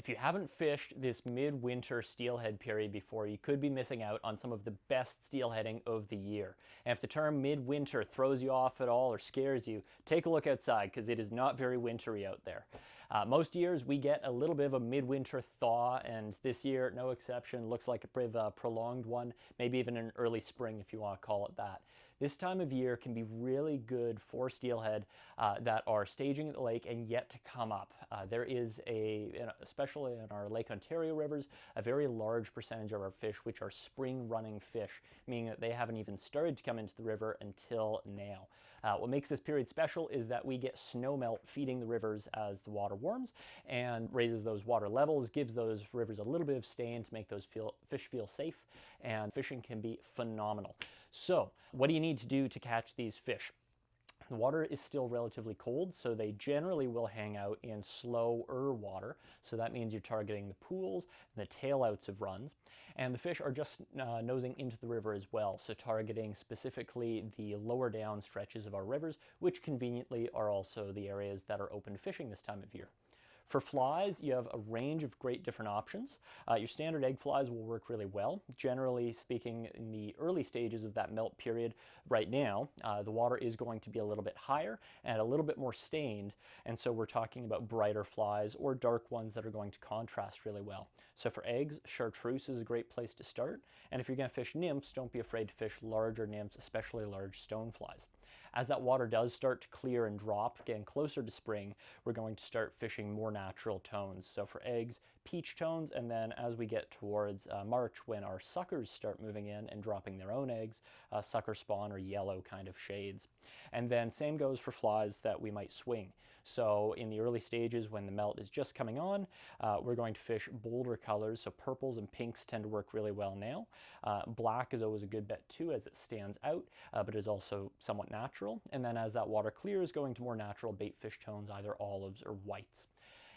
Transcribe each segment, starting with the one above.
If you haven't fished this midwinter steelhead period before, you could be missing out on some of the best steelheading of the year. And if the term midwinter throws you off at all or scares you, take a look outside because it is not very wintry out there. Most years we get a little bit of a midwinter thaw, and this year, no exception, looks like a bit of a prolonged one, maybe even an early spring if you want to call it that. This time of year can be really good for steelhead that are staging at the lake and yet to come up. There is especially in our Lake Ontario rivers, a very large percentage of our fish which are spring running fish, meaning that they haven't even started to come into the river until now. What makes this period special is that we get snowmelt feeding the rivers as the water warms and raises those water levels, gives those rivers a little bit of stain to make those fish feel safe, and fishing can be phenomenal. So, what do you need to do to catch these fish? The water is still relatively cold, so they generally will hang out in slower water. So that means you're targeting the pools and the tailouts of runs. And the fish are just nosing into the river as well, so targeting specifically the lower down stretches of our rivers, which conveniently are also the areas that are open to fishing this time of year. For flies, you have a range of great different options. Your standard egg flies will work really well. Generally speaking, in the early stages of that melt period right now, the water is going to be a little bit higher and a little bit more stained, and so we're talking about brighter flies or dark ones that are going to contrast really well. So for eggs, chartreuse is a great place to start, and if you're going to fish nymphs, don't be afraid to fish larger nymphs, especially large stoneflies. As that water does start to clear and drop, getting closer to spring, we're going to start fishing more natural tones. So for eggs, peach tones, and then as we get towards March, when our suckers start moving in and dropping their own eggs, sucker spawn or yellow kind of shades. And then same goes for flies that we might swing. So in the early stages when the melt is just coming on, we're going to fish bolder colors, so purples and pinks tend to work really well now. Black is always a good bet too as it stands out, but is also somewhat natural. And then as that water clears, going to more natural bait fish tones, either olives or whites.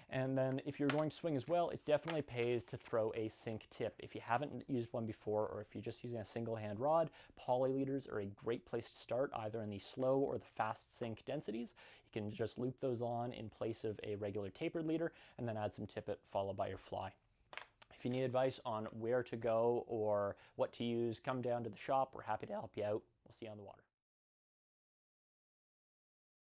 And then if you're going to swing as well, it definitely pays to throw a sink tip. If you haven't used one before, or if you're just using a single hand rod, poly leaders are a great place to start, either in the slow or the fast sink densities. You can just loop those on in place of a regular tapered leader and then add some tippet followed by your fly. If you need advice on where to go or what to use, come down to the shop. We're happy to help you out. We'll see you on the water.